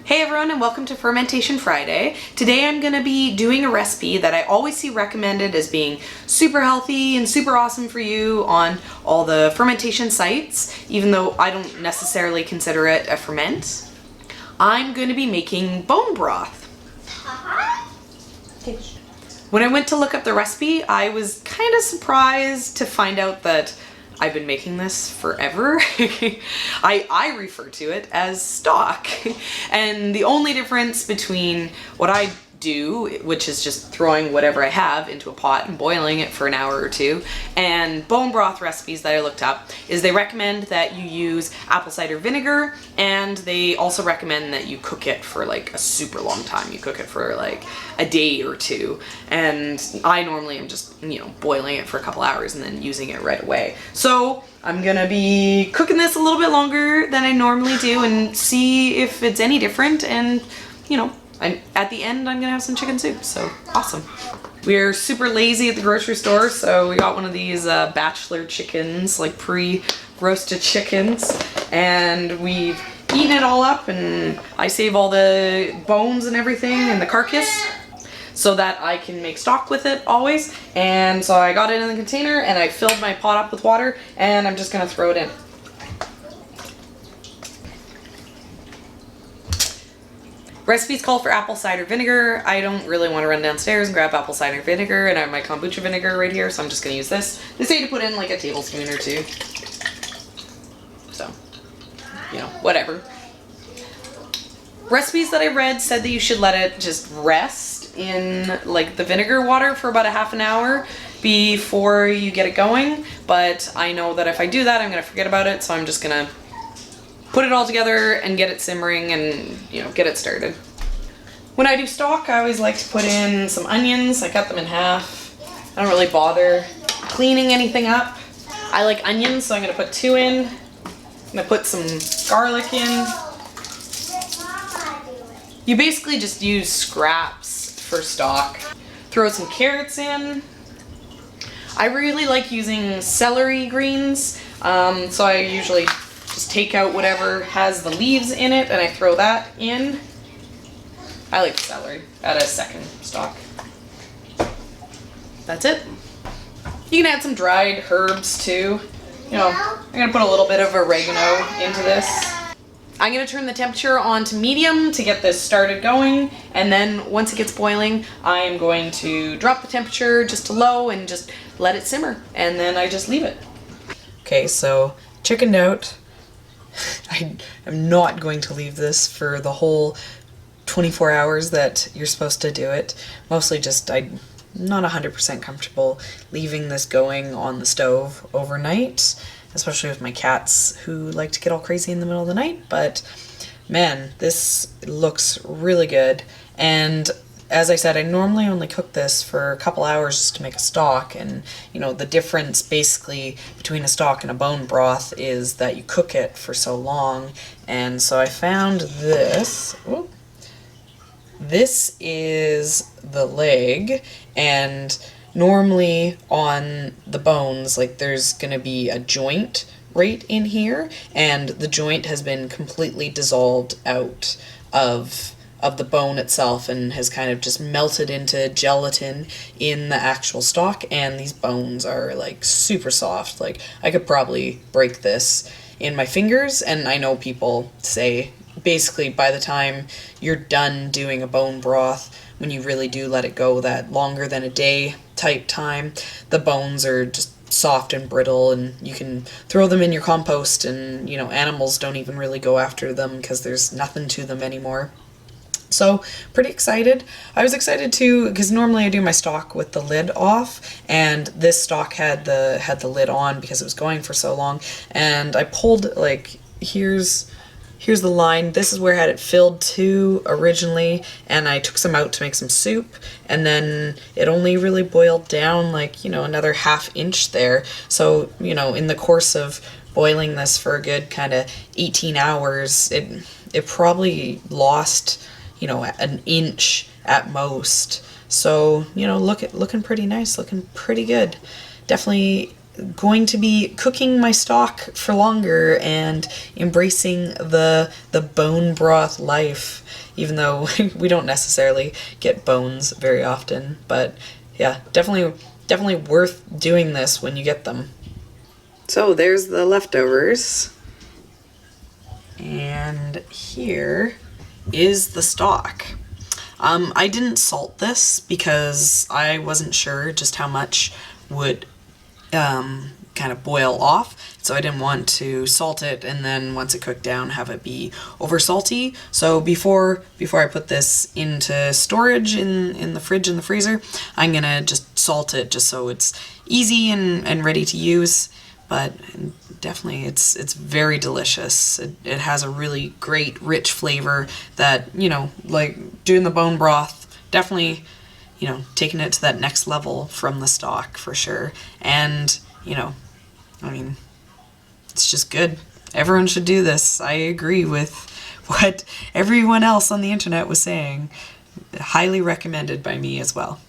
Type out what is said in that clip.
Hey everyone, and welcome to Fermentation Friday. Today I'm going to be doing a recipe that I always see recommended as being super healthy and super awesome for you on all the fermentation sites, even though I don't necessarily consider it a ferment. I'm going to be making bone broth. When I went to look up the recipe, I was kind of surprised to find out that I've been making this forever. I refer to it as stock. And the only difference between what I do, which is just throwing whatever I have into a pot and boiling it for an hour or two, and bone broth recipes that I looked up, is they recommend that you use apple cider vinegar, and they also recommend that you cook it for like a super long time. You cook it for like a day or two, and I normally am just, boiling it for a couple hours and then using it right away. So I'm gonna be cooking this a little bit longer than I normally do and see if it's any different, and at the end I'm gonna have some chicken soup, so awesome. We're super lazy at the grocery store, so we got one of these bachelor chickens, like pre-roasted chickens, and we've eaten it all up, and I save all the bones and everything and the carcass so that I can make stock with it always. And so I got it in the container and I filled my pot up with water, and I'm just gonna throw it in. Recipes call for apple cider vinegar. I don't really want to run downstairs and grab apple cider vinegar, and I have my kombucha vinegar right here, so I'm just going to use this. They say to put in like a tablespoon or two. So, whatever. Recipes that I read said that you should let it just rest in like the vinegar water for about a half an hour before you get it going, but I know that if I do that, I'm going to forget about it, so I'm just going to put it all together and get it simmering and, get it started. When I do stock, I always like to put in some onions. I cut them in half. I don't really bother cleaning anything up. I like onions, so I'm going to put 2 in. I'm going to put some garlic in. You basically just use scraps for stock. Throw some carrots in. I really like using celery greens, so I usually just take out whatever has the leaves in it and I throw that in. I like celery. Add a second stock. That's it. You can add some dried herbs too. I'm gonna put a little bit of oregano into this. I'm gonna turn the temperature on to medium to get this started going, and then once it gets boiling, I'm going to drop the temperature just to low and just let it simmer, and then I just leave it. Okay, so chickened out. I am not going to leave this for the whole 24 hours that you're supposed to do it. Mostly just I'm not 100% comfortable leaving this going on the stove overnight, especially with my cats who like to get all crazy in the middle of the night. But man, this looks really good. And as I said, I normally only cook this for a couple hours just to make a stock, and the difference basically between a stock and a bone broth is that you cook it for so long. And so I found this. Ooh. This is the leg, and normally on the bones, like there's gonna be a joint right in here, and the joint has been completely dissolved out of the bone itself and has kind of just melted into gelatin in the actual stock, and these bones are like super soft. Like I could probably break this in my fingers, and I know people say basically by the time you're done doing a bone broth, when you really do let it go that longer than a day type time, the bones are just soft and brittle, and you can throw them in your compost, and animals don't even really go after them because there's nothing to them anymore. So pretty excited. I was excited too because normally I do my stock with the lid off, and this stock had the lid on because it was going for so long, and I pulled, like, here's the line. This is where I had it filled to originally, and I took some out to make some soup, and then it only really boiled down like, another ½ inch there. So, in the course of boiling this for a good kind of 18 hours, it probably lost an inch at most. So, looking pretty nice, looking pretty good. Definitely going to be cooking my stock for longer and embracing the bone broth life, even though we don't necessarily get bones very often. But yeah, definitely worth doing this when you get them. So there's the leftovers. And here is the stock. I didn't salt this because I wasn't sure just how much would kind of boil off, so I didn't want to salt it and then once it cooked down have it be over salty. So before I put this into storage in the fridge and the freezer, I'm gonna just salt it just so it's easy and ready to use. But definitely it's very delicious. It has a really great rich flavor that, you know, like doing the bone broth, definitely, you know, taking it to that next level from the stock for sure. And, you know, I mean, it's just good. Everyone should do this. I agree with what everyone else on the internet was saying. Highly recommended by me as well.